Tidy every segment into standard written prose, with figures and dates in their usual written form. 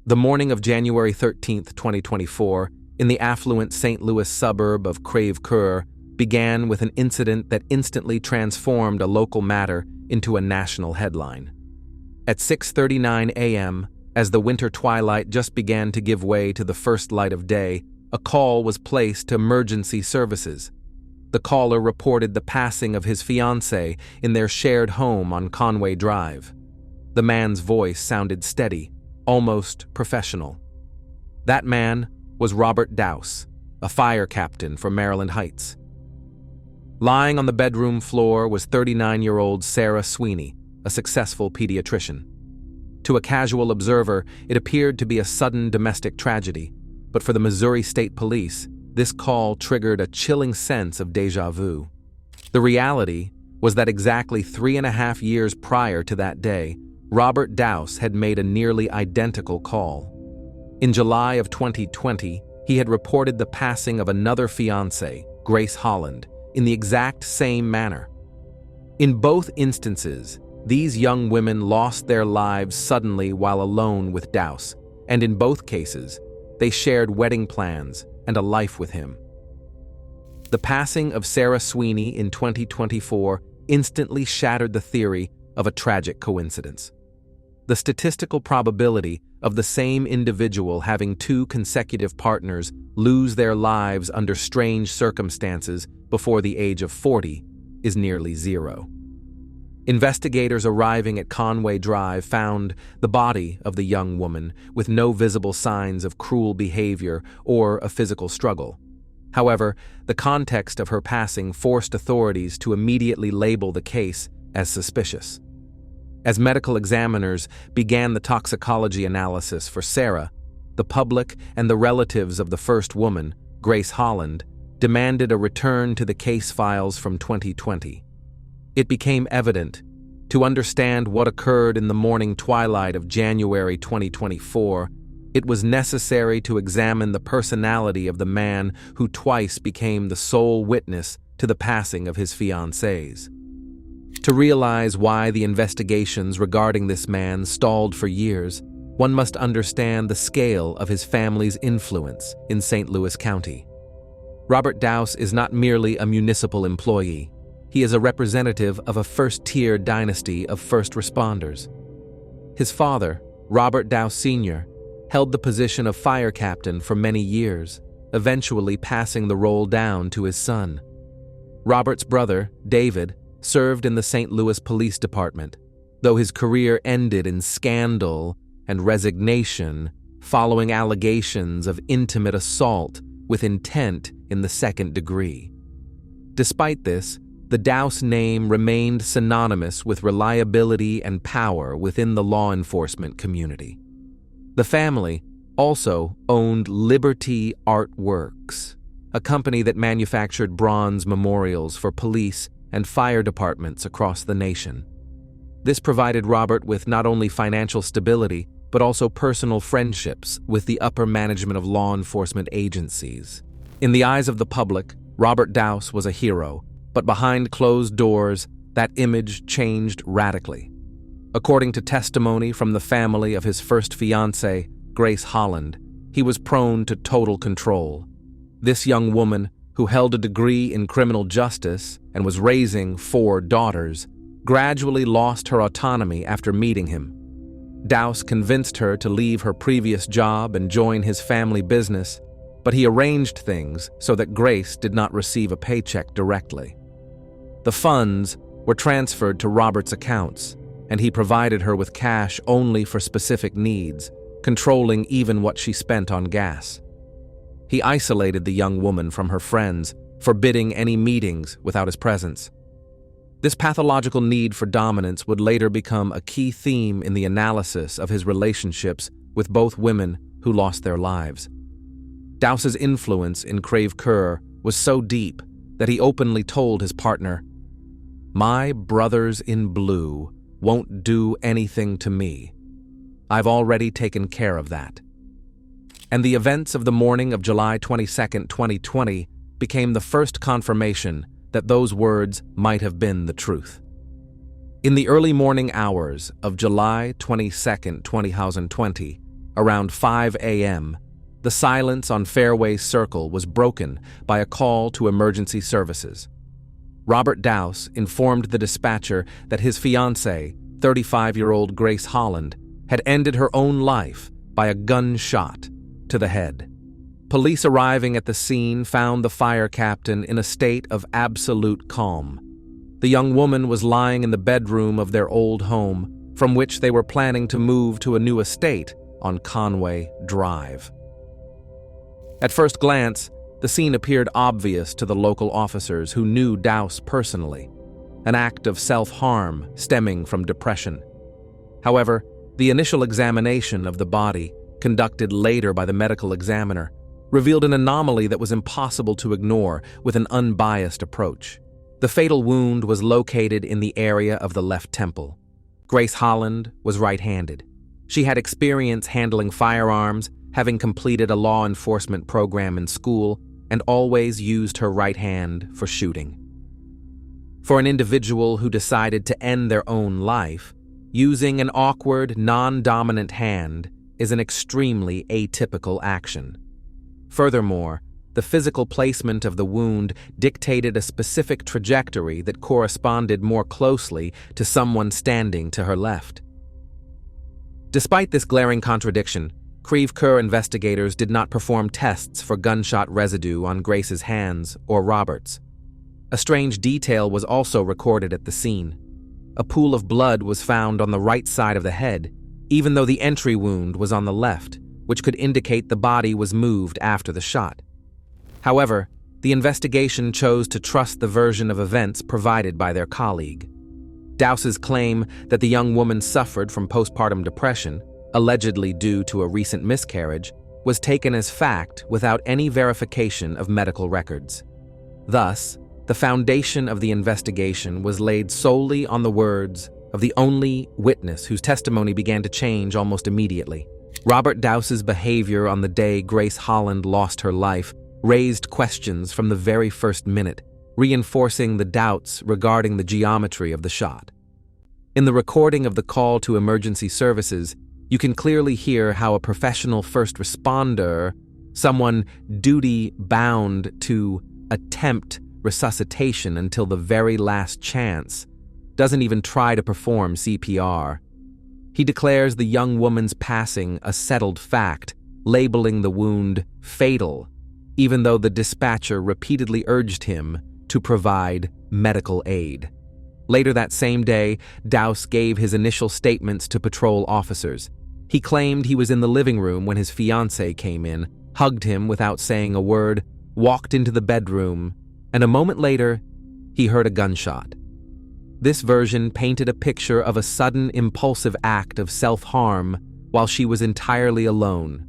The morning of January 13, 2024, in the affluent St. Louis suburb of Crèvecoeur, began with an incident that instantly transformed a local matter into a national headline. At 6:39 a.m., as the winter twilight just began to give way to the first light of day, a call was placed to emergency services. The caller reported the passing of his fiancée in their shared home on Conway Drive. The man's voice sounded steady, almost professional. That man was Robert Daus, a fire captain from Maryland Heights. Lying on the bedroom floor was 39-year-old Sarah Sweeney, a successful pediatrician. To a casual observer, it appeared to be a sudden domestic tragedy, but for the Missouri State Police, this call triggered a chilling sense of déjà vu. The reality was that exactly 3.5 years prior to that day, Robert Daus had made a nearly identical call. In July of 2020, he had reported the passing of another fiancée, Grace Holland, in the exact same manner. In both instances, these young women lost their lives suddenly while alone with Daus, and in both cases, they shared wedding plans and a life with him. The passing of Sarah Sweeney in 2024 instantly shattered the theory of a tragic coincidence. The statistical probability of the same individual having two consecutive partners lose their lives under strange circumstances before the age of 40 is nearly zero. Investigators arriving at Conway Drive found the body of the young woman with no visible signs of cruel behavior or a physical struggle. However, the context of her passing forced authorities to immediately label the case as suspicious. As medical examiners began the toxicology analysis for Sarah, the public and the relatives of the first woman, Grace Holland, demanded a return to the case files from 2020. It became evident, to understand what occurred in the morning twilight of January 2024, it was necessary to examine the personality of the man who twice became the sole witness to the passing of his fiancées. To realize why the investigations regarding this man stalled for years, one must understand the scale of his family's influence in St. Louis County. Robert Daus is not merely a municipal employee. He is a representative of a first-tier dynasty of first responders. His father, Robert Daus Sr., held the position of fire captain for many years, eventually passing the role down to his son. Robert's brother, David, served in the St. Louis Police Department, though his career ended in scandal and resignation following allegations of intimate assault with intent in the second degree. Despite this, the Daus name remained synonymous with reliability and power within the law enforcement community. The family also owned Liberty Artworks, a company that manufactured bronze memorials for police and fire departments across the nation. This provided Robert with not only financial stability, but also personal friendships with the upper management of law enforcement agencies. In the eyes of the public, Robert Daus was a hero, but behind closed doors, that image changed radically. According to testimony from the family of his first fiancée, Grace Holland, he was prone to total control. This young woman, who held a degree in criminal justice and was raising 4 daughters, gradually lost her autonomy after meeting him. Daus convinced her to leave her previous job and join his family business, but he arranged things so that Grace did not receive a paycheck directly. The funds were transferred to Robert's accounts, and he provided her with cash only for specific needs, controlling even what she spent on gas. He isolated the young woman from her friends, forbidding any meetings without his presence. This pathological need for dominance would later become a key theme in the analysis of his relationships with both women who lost their lives. Daus's influence in Crèvecoeur was so deep that he openly told his partner, "My brothers in blue won't do anything to me. I've already taken care of that." And the events of the morning of July 22, 2020 became the first confirmation that those words might have been the truth. In the early morning hours of July 22, 2020, Around 5 a.m., the silence on Fairway Circle was broken by a call to emergency services. Robert Daus informed the dispatcher that his fiancée, 35-year-old Grace Holland, had ended her own life by a gunshot to the head. Police arriving at the scene found the fire captain in a state of absolute calm. The young woman was lying in the bedroom of their old home, from which they were planning to move to a new estate on Conway Drive. At first glance, the scene appeared obvious to the local officers who knew Daus personally, an act of self-harm stemming from depression. However, the initial examination of the body, conducted later by the medical examiner, revealed an anomaly that was impossible to ignore with an unbiased approach. The fatal wound was located in the area of the left temple. Grace Holland was right-handed. She had experience handling firearms, having completed a law enforcement program in school, and always used her right hand for shooting. For an individual who decided to end their own life, using an awkward, non-dominant hand is an extremely atypical action. Furthermore, the physical placement of the wound dictated a specific trajectory that corresponded more closely to someone standing to her left. Despite this glaring contradiction, Creve Coeur investigators did not perform tests for gunshot residue on Grace's hands or Robert's. A strange detail was also recorded at the scene. A pool of blood was found on the right side of the head, even though the entry wound was on the left, which could indicate the body was moved after the shot. However, the investigation chose to trust the version of events provided by their colleague. Daus's claim that the young woman suffered from postpartum depression, allegedly due to a recent miscarriage, was taken as fact without any verification of medical records. Thus, the foundation of the investigation was laid solely on the words of the only witness whose testimony began to change almost immediately. Robert Daus's behavior on the day Grace Holland lost her life raised questions from the very first minute, reinforcing the doubts regarding the geometry of the shot. In the recording of the call to emergency services, you can clearly hear how a professional first responder, someone duty-bound to attempt resuscitation until the very last chance, doesn't even try to perform CPR. He declares the young woman's passing a settled fact, labeling the wound fatal, even though the dispatcher repeatedly urged him to provide medical aid. Later that same day, Daus gave his initial statements to patrol officers. He claimed he was in the living room when his fiancée came in, hugged him without saying a word, walked into the bedroom, and a moment later, he heard a gunshot. This version painted a picture of a sudden, impulsive act of self-harm while she was entirely alone.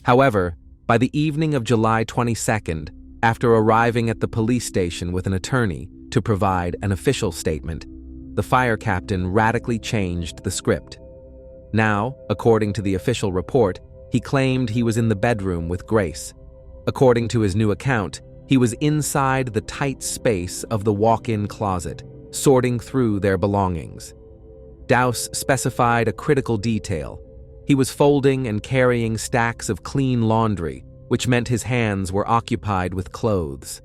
However, by the evening of July 22nd, after arriving at the police station with an attorney to provide an official statement, the fire captain radically changed the script. Now, according to the official report, he claimed he was in the bedroom with Grace. According to his new account, he was inside the tight space of the walk-in closet, sorting through their belongings. Daus specified a critical detail. He was folding and carrying stacks of clean laundry, which meant his hands were occupied with clothes.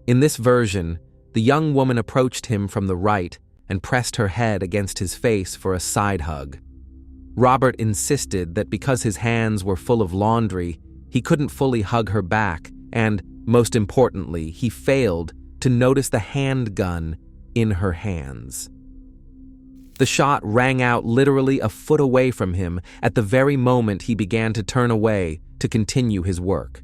In this version, the young woman approached him from the right and pressed her head against his face for a side hug. Robert insisted that because his hands were full of laundry, he couldn't fully hug her back, and, most importantly, he failed to notice the handgun in her hands. The shot rang out literally a foot away from him at the very moment he began to turn away to continue his work.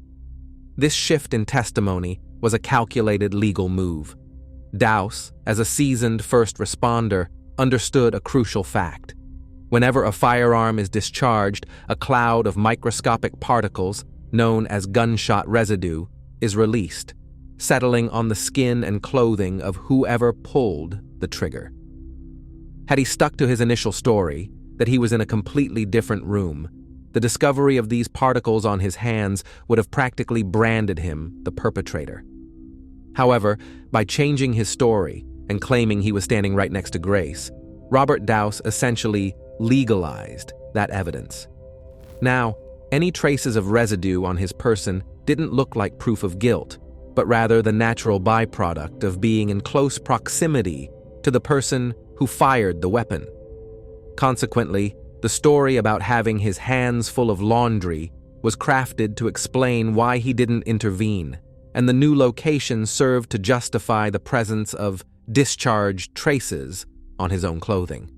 This shift in testimony was a calculated legal move. Daus, as a seasoned first responder, understood a crucial fact. Whenever a firearm is discharged, a cloud of microscopic particles, known as gunshot residue, is released, settling on the skin and clothing of whoever pulled the trigger. Had he stuck to his initial story, that he was in a completely different room, the discovery of these particles on his hands would have practically branded him the perpetrator. However, by changing his story and claiming he was standing right next to Grace, Robert Daus essentially legalized that evidence. Now, any traces of residue on his person didn't look like proof of guilt, but rather the natural byproduct of being in close proximity to the person who fired the weapon. Consequently, the story about having his hands full of laundry was crafted to explain why he didn't intervene, and the new location served to justify the presence of discharged traces on his own clothing.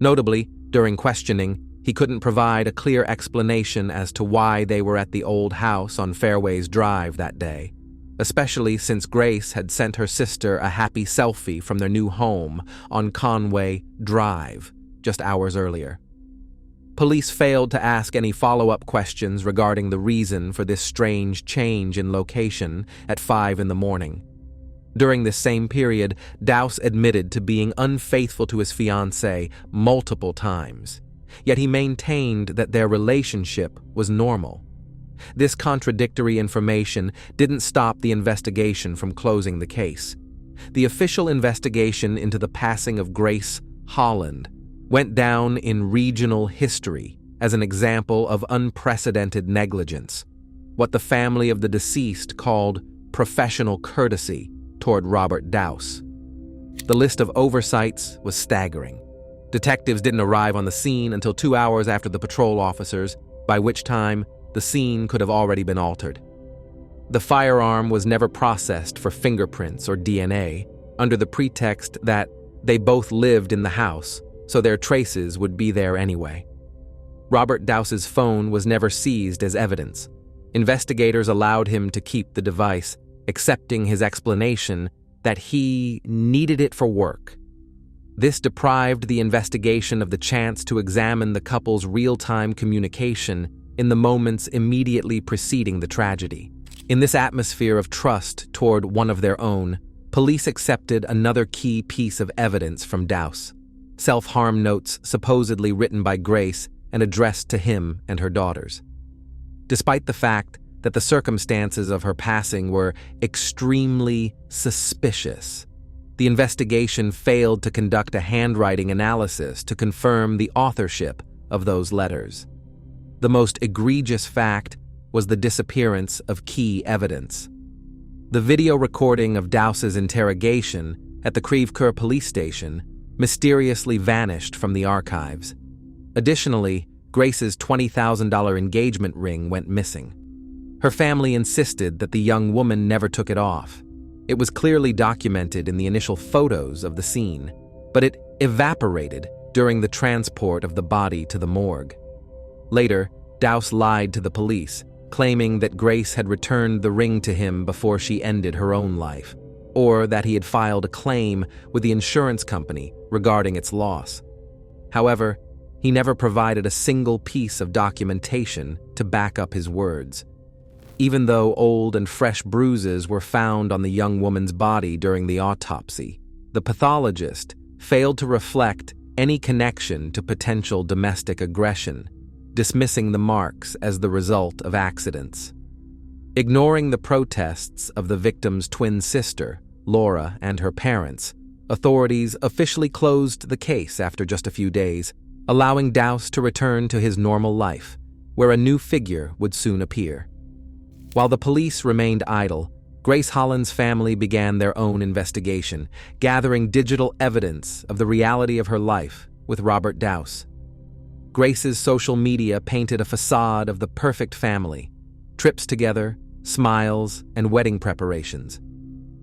Notably, during questioning, he couldn't provide a clear explanation as to why they were at the old house on Fairways Drive that day, especially since Grace had sent her sister a happy selfie from their new home on Conway Drive just hours earlier. Police failed to ask any follow-up questions regarding the reason for this strange change in location at 5 in the morning. During this same period, Daus admitted to being unfaithful to his fiancée multiple times, yet he maintained that their relationship was normal. This contradictory information didn't stop the investigation from closing the case. The official investigation into the passing of Grace Holland went down in regional history as an example of unprecedented negligence, what the family of the deceased called professional courtesy toward Robert Daus. The list of oversights was staggering. Detectives didn't arrive on the scene until 2 hours after the patrol officers, by which time the scene could have already been altered. The firearm was never processed for fingerprints or DNA, under the pretext that they both lived in the house, so their traces would be there anyway. Robert Daus's phone was never seized as evidence. Investigators allowed him to keep the device, accepting his explanation that he needed it for work. This deprived the investigation of the chance to examine the couple's real-time communication in the moments immediately preceding the tragedy. In this atmosphere of trust toward one of their own, police accepted another key piece of evidence from Daus: self-harm notes supposedly written by Grace and addressed to him and her daughters. Despite the fact that the circumstances of her passing were extremely suspicious, the investigation failed to conduct a handwriting analysis to confirm the authorship of those letters. The most egregious fact was the disappearance of key evidence. The video recording of Daus's interrogation at the Creve Coeur police station mysteriously vanished from the archives. Additionally, Grace's $20,000 engagement ring went missing. Her family insisted that the young woman never took it off. It was clearly documented in the initial photos of the scene, but it evaporated during the transport of the body to the morgue. Later, Daus lied to the police, claiming that Grace had returned the ring to him before she ended her own life, or that he had filed a claim with the insurance company regarding its loss. However, he never provided a single piece of documentation to back up his words. Even though old and fresh bruises were found on the young woman's body during the autopsy, the pathologist failed to reflect any connection to potential domestic aggression, dismissing the marks as the result of accidents. Ignoring the protests of the victim's twin sister, Laura, and her parents, authorities officially closed the case after just a few days, allowing Daus to return to his normal life, where a new figure would soon appear. While the police remained idle, Grace Holland's family began their own investigation, gathering digital evidence of the reality of her life with Robert Daus. Grace's social media painted a facade of the perfect family: trips together, smiles, and wedding preparations.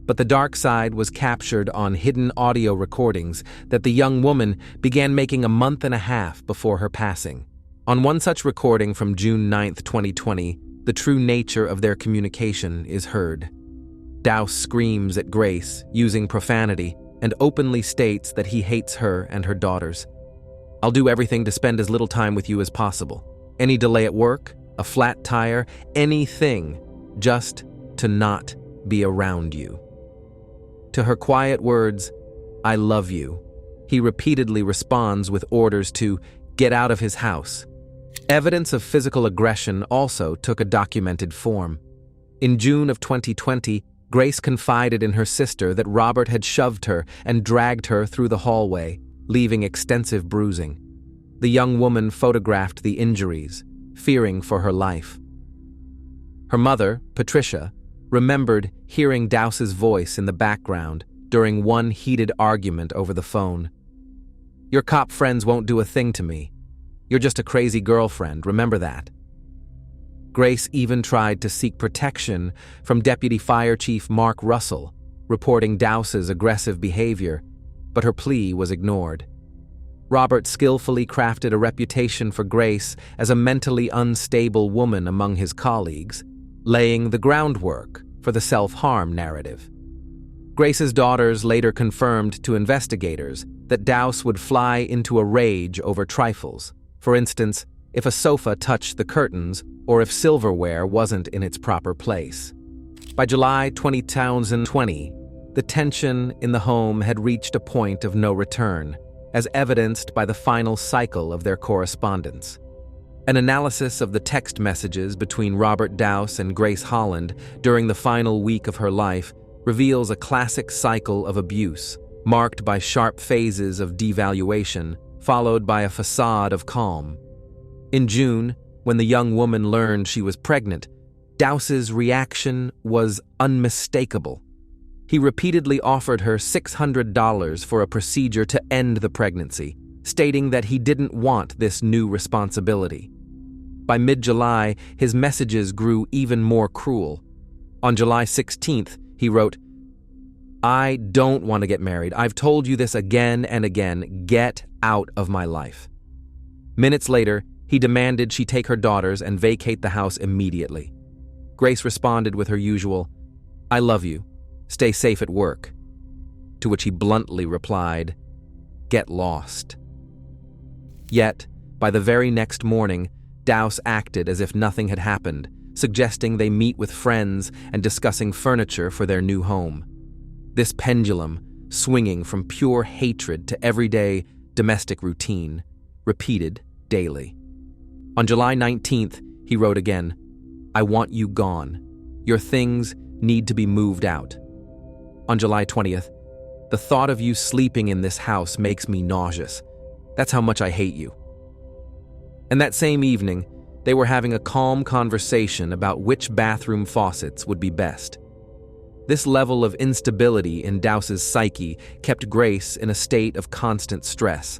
But the dark side was captured on hidden audio recordings that the young woman began making a month and a half before her passing. On one such recording from June 9, 2020, the true nature of their communication is heard. Daus screams at Grace, using profanity, and openly states that he hates her and her daughters. "I'll do everything to spend as little time with you as possible. Any delay at work, a flat tire, anything, just to not be around you." To her quiet words, "I love you," he repeatedly responds with orders to get out of his house. Evidence of physical aggression also took a documented form. In June of 2020, Grace confided in her sister that Robert had shoved her and dragged her through the hallway, leaving extensive bruising. The young woman photographed the injuries, fearing for her life. Her mother, Patricia, remembered hearing Daus's voice in the background during one heated argument over the phone. "Your cop friends won't do a thing to me. You're just a crazy girlfriend, remember that." Grace even tried to seek protection from Deputy Fire Chief Mark Russell, reporting Daus's aggressive behavior, but her plea was ignored. Robert skillfully crafted a reputation for Grace as a mentally unstable woman among his colleagues, laying the groundwork for the self-harm narrative. Grace's daughters later confirmed to investigators that Daus would fly into a rage over trifles. For instance, if a sofa touched the curtains or if silverware wasn't in its proper place. By July 2020, the tension in the home had reached a point of no return, as evidenced by the final cycle of their correspondence. An analysis of the text messages between Robert Daus and Grace Holland during the final week of her life reveals a classic cycle of abuse, marked by sharp phases of devaluation, followed by a facade of calm. In June, when the young woman learned she was pregnant, Daus's reaction was unmistakable. He repeatedly offered her $600 for a procedure to end the pregnancy, stating that he didn't want this new responsibility. By mid-July, his messages grew even more cruel. On July 16th, he wrote, "I don't want to get married. I've told you this again and again. Get out of my life." Minutes later, he demanded she take her daughters and vacate the house immediately. Grace responded with her usual, "I love you. Stay safe at work." To which he bluntly replied, "Get lost." Yet, by the very next morning, Daus acted as if nothing had happened, suggesting they meet with friends and discussing furniture for their new home. This pendulum, swinging from pure hatred to everyday domestic routine, repeated daily. On July 19th, he wrote again, "I want you gone. Your things need to be moved out." On July 20th, "The thought of you sleeping in this house makes me nauseous. That's how much I hate you." And that same evening, they were having a calm conversation about which bathroom faucets would be best. This level of instability in Daus's psyche kept Grace in a state of constant stress.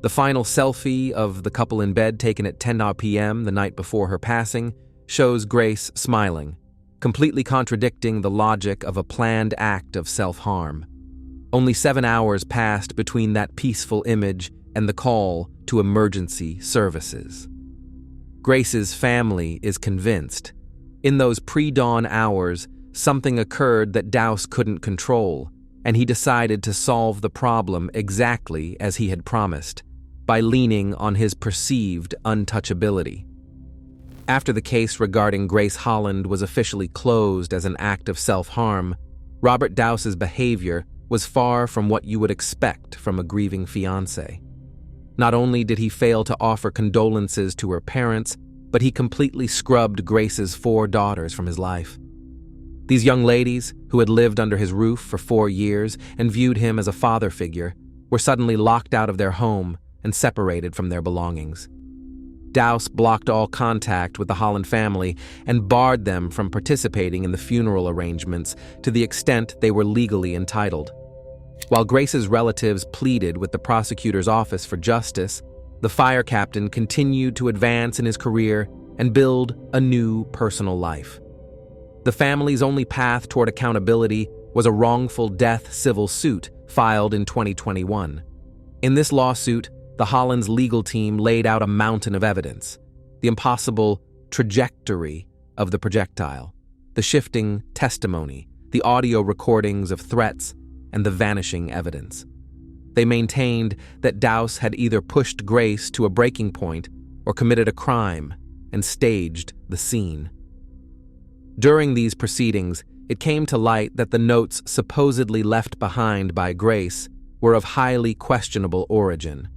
The final selfie of the couple in bed taken at 10 p.m. the night before her passing shows Grace smiling, completely contradicting the logic of a planned act of self-harm. Only 7 hours passed between that peaceful image and the call to emergency services. Grace's family is convinced. In those pre-dawn hours, something occurred that Daus couldn't control, and he decided to solve the problem exactly as he had promised, by leaning on his perceived untouchability. After the case regarding Grace Holland was officially closed as an act of self-harm, Robert Daus's behavior was far from what you would expect from a grieving fiancé. Not only did he fail to offer condolences to her parents, but he completely scrubbed Grace's 4 daughters from his life. These young ladies, who had lived under his roof for 4 years and viewed him as a father figure, were suddenly locked out of their home and separated from their belongings. Daus blocked all contact with the Holland family and barred them from participating in the funeral arrangements to the extent they were legally entitled. While Grace's relatives pleaded with the prosecutor's office for justice, the fire captain continued to advance in his career and build a new personal life. The family's only path toward accountability was a wrongful death civil suit filed in 2021. In this lawsuit, the Hollands' legal team laid out a mountain of evidence: the impossible trajectory of the projectile, the shifting testimony, the audio recordings of threats, and the vanishing evidence. They maintained that Daus had either pushed Grace to a breaking point or committed a crime and staged the scene. During these proceedings, it came to light that the notes supposedly left behind by Grace were of highly questionable origin.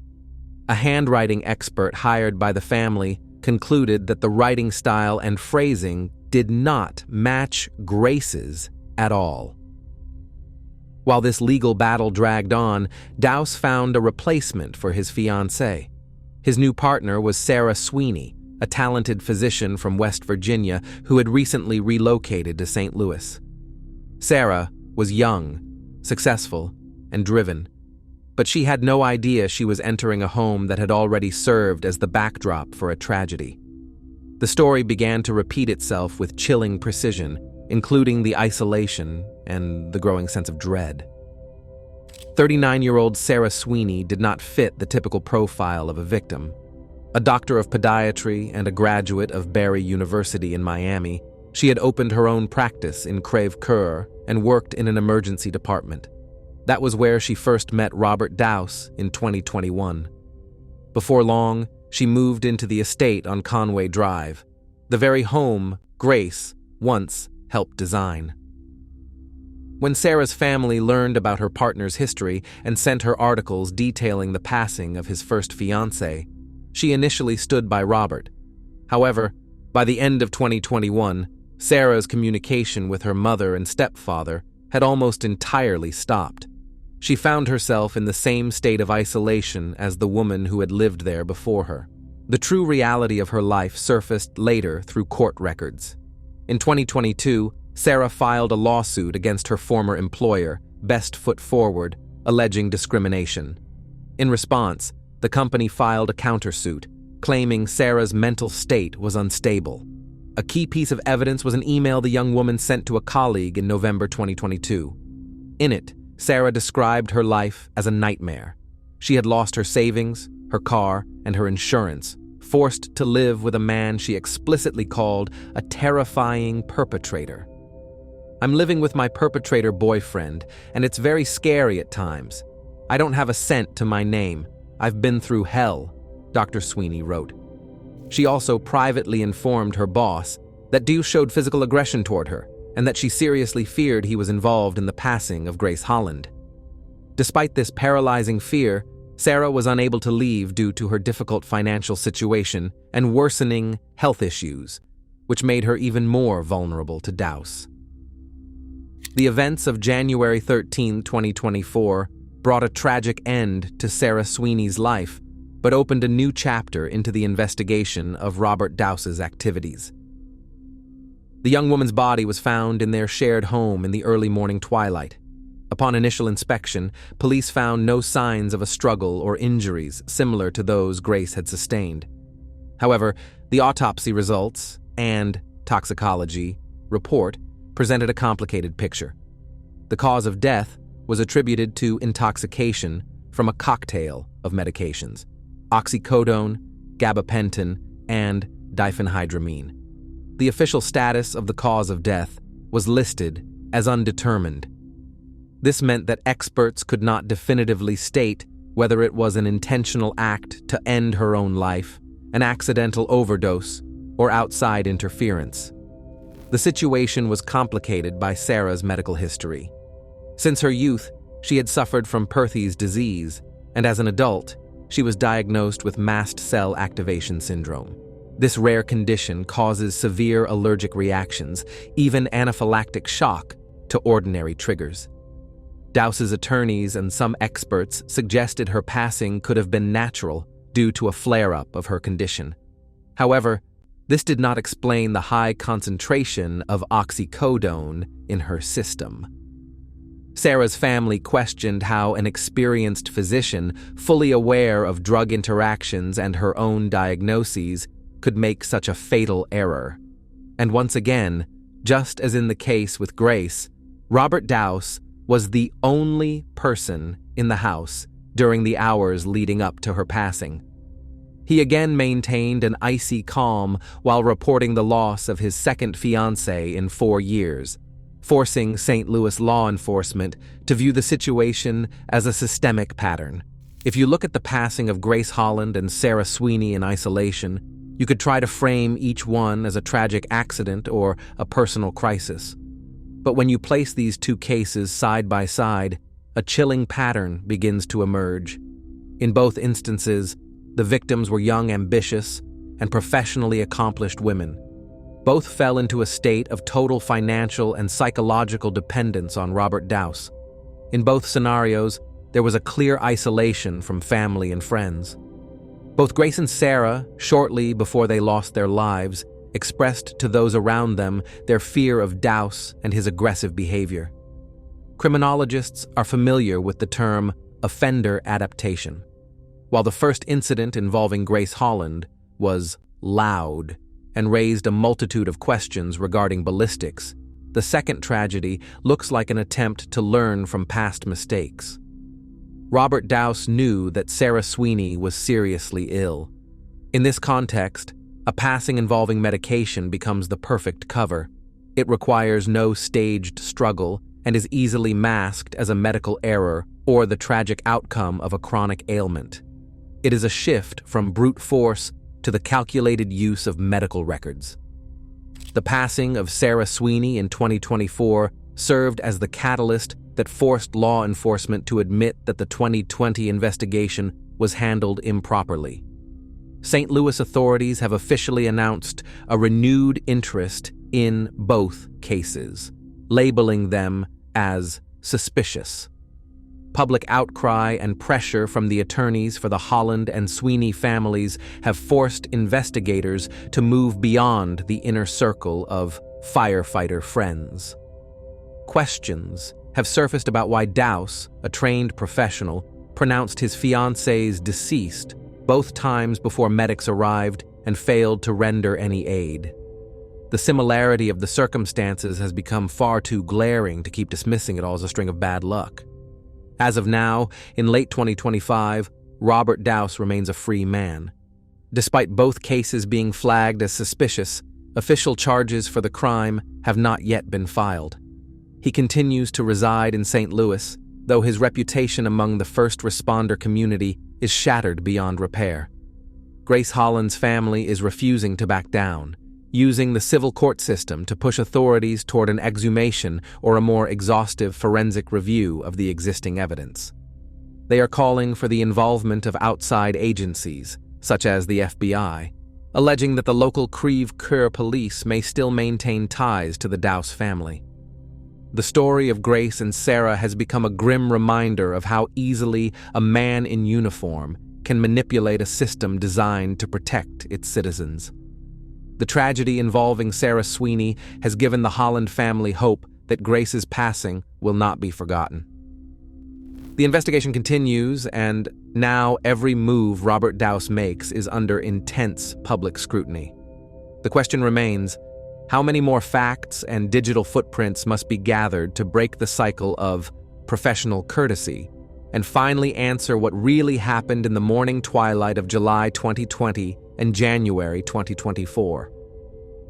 A handwriting expert hired by the family concluded that the writing style and phrasing did not match Grace's at all. While this legal battle dragged on, Daus found a replacement for his fiancée. His new partner was Sarah Sweeney, a talented physician from West Virginia who had recently relocated to St. Louis. Sarah was young, successful, and driven, but she had no idea she was entering a home that had already served as the backdrop for a tragedy. The story began to repeat itself with chilling precision, including the isolation and the growing sense of dread. 39-year-old Sarah Sweeney did not fit the typical profile of a victim. A doctor of podiatry and a graduate of Barry University in Miami, she had opened her own practice in Creve Coeur and worked in an emergency department. That was where she first met Robert Daus in 2021. Before long, she moved into the estate on Conway Drive, the very home Grace once helped design. When Sarah's family learned about her partner's history and sent her articles detailing the passing of his first fiancée, she initially stood by Robert. However, by the end of 2021, Sarah's communication with her mother and stepfather had almost entirely stopped. She found herself in the same state of isolation as the woman who had lived there before her. The true reality of her life surfaced later through court records. In 2022, Sarah filed a lawsuit against her former employer, Best Foot Forward, alleging discrimination. In response, the company filed a countersuit, claiming Sarah's mental state was unstable. A key piece of evidence was an email the young woman sent to a colleague in November 2022. In it, Sarah described her life as a nightmare. She had lost her savings, her car, and her insurance, forced to live with a man she explicitly called a terrifying perpetrator. "I'm living with my perpetrator boyfriend, and it's very scary at times. I don't have a cent to my name. I've been through hell," Dr. Sweeney wrote. She also privately informed her boss that Daus showed physical aggression toward her and that she seriously feared he was involved in the passing of Grace Holland. Despite this paralyzing fear, Sarah was unable to leave due to her difficult financial situation and worsening health issues, which made her even more vulnerable to Daus. The events of January 13, 2024 brought a tragic end to Sarah Sweeney's life, but opened a new chapter into the investigation of Robert Daus's activities. The young woman's body was found in their shared home in the early morning twilight. Upon initial inspection, police found no signs of a struggle or injuries similar to those Grace had sustained. However, the autopsy results and toxicology report presented a complicated picture. The cause of death was attributed to intoxication from a cocktail of medications: oxycodone, gabapentin, and diphenhydramine. The official status of the cause of death was listed as undetermined. This meant that experts could not definitively state whether it was an intentional act to end her own life, an accidental overdose, or outside interference. The situation was complicated by Sarah's medical history. Since her youth, she had suffered from Perthes disease, and as an adult, she was diagnosed with mast cell activation syndrome. This rare condition causes severe allergic reactions, even anaphylactic shock, to ordinary triggers. Daus's attorneys and some experts suggested her passing could have been natural due to a flare-up of her condition. However, this did not explain the high concentration of oxycodone in her system. Sarah's family questioned how an experienced physician, fully aware of drug interactions and her own diagnoses, could make such a fatal error. And once again, just as in the case with Grace, Robert Daus was the only person in the house during the hours leading up to her passing. He again maintained an icy calm while reporting the loss of his second fiancée in 4 years, forcing St. Louis law enforcement to view the situation as a systemic pattern. If you look at the passing of Grace Holland and Sarah Sweeney in isolation, you could try to frame each one as a tragic accident or a personal crisis. But when you place these two cases side by side, a chilling pattern begins to emerge. In both instances, the victims were young, ambitious, and professionally accomplished women. Both fell into a state of total financial and psychological dependence on Robert Daus. In both scenarios, there was a clear isolation from family and friends. Both Grace and Sarah, shortly before they lost their lives, expressed to those around them their fear of Daus and his aggressive behavior. Criminologists are familiar with the term offender adaptation. While the first incident involving Grace Holland was loud and raised a multitude of questions regarding ballistics, the second tragedy looks like an attempt to learn from past mistakes. Robert Daus knew that Sarah Sweeney was seriously ill. In this context, a passing involving medication becomes the perfect cover. It requires no staged struggle and is easily masked as a medical error or the tragic outcome of a chronic ailment. It is a shift from brute force to the calculated use of medical records. The passing of Sarah Sweeney in 2024 served as the catalyst that forced law enforcement to admit that the 2020 investigation was handled improperly. St. Louis authorities have officially announced a renewed interest in both cases, labeling them as suspicious. Public outcry and pressure from the attorneys for the Holland and Sweeney families have forced investigators to move beyond the inner circle of firefighter friends. Questions have surfaced about why Daus, a trained professional, pronounced his fiancé's deceased both times before medics arrived and failed to render any aid. The similarity of the circumstances has become far too glaring to keep dismissing it all as a string of bad luck. As of now, in late 2025, Robert Daus remains a free man. Despite both cases being flagged as suspicious, official charges for the crime have not yet been filed. He continues to reside in St. Louis, though his reputation among the first responder community is shattered beyond repair. Grace Holland's family is refusing to back down, using the civil court system to push authorities toward an exhumation or a more exhaustive forensic review of the existing evidence. They are calling for the involvement of outside agencies, such as the FBI, alleging that the local Creve Coeur police may still maintain ties to the Daus family. The story of Grace and Sarah has become a grim reminder of how easily a man in uniform can manipulate a system designed to protect its citizens. The tragedy involving Sarah Sweeney has given the Holland family hope that Grace's passing will not be forgotten. The investigation continues, and now every move Robert Daus makes is under intense public scrutiny. The question remains, how many more facts and digital footprints must be gathered to break the cycle of professional courtesy and finally answer what really happened in the morning twilight of July 2020 and January 2024?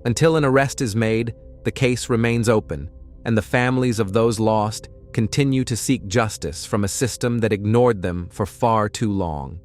Until an arrest is made, the case remains open, and the families of those lost continue to seek justice from a system that ignored them for far too long.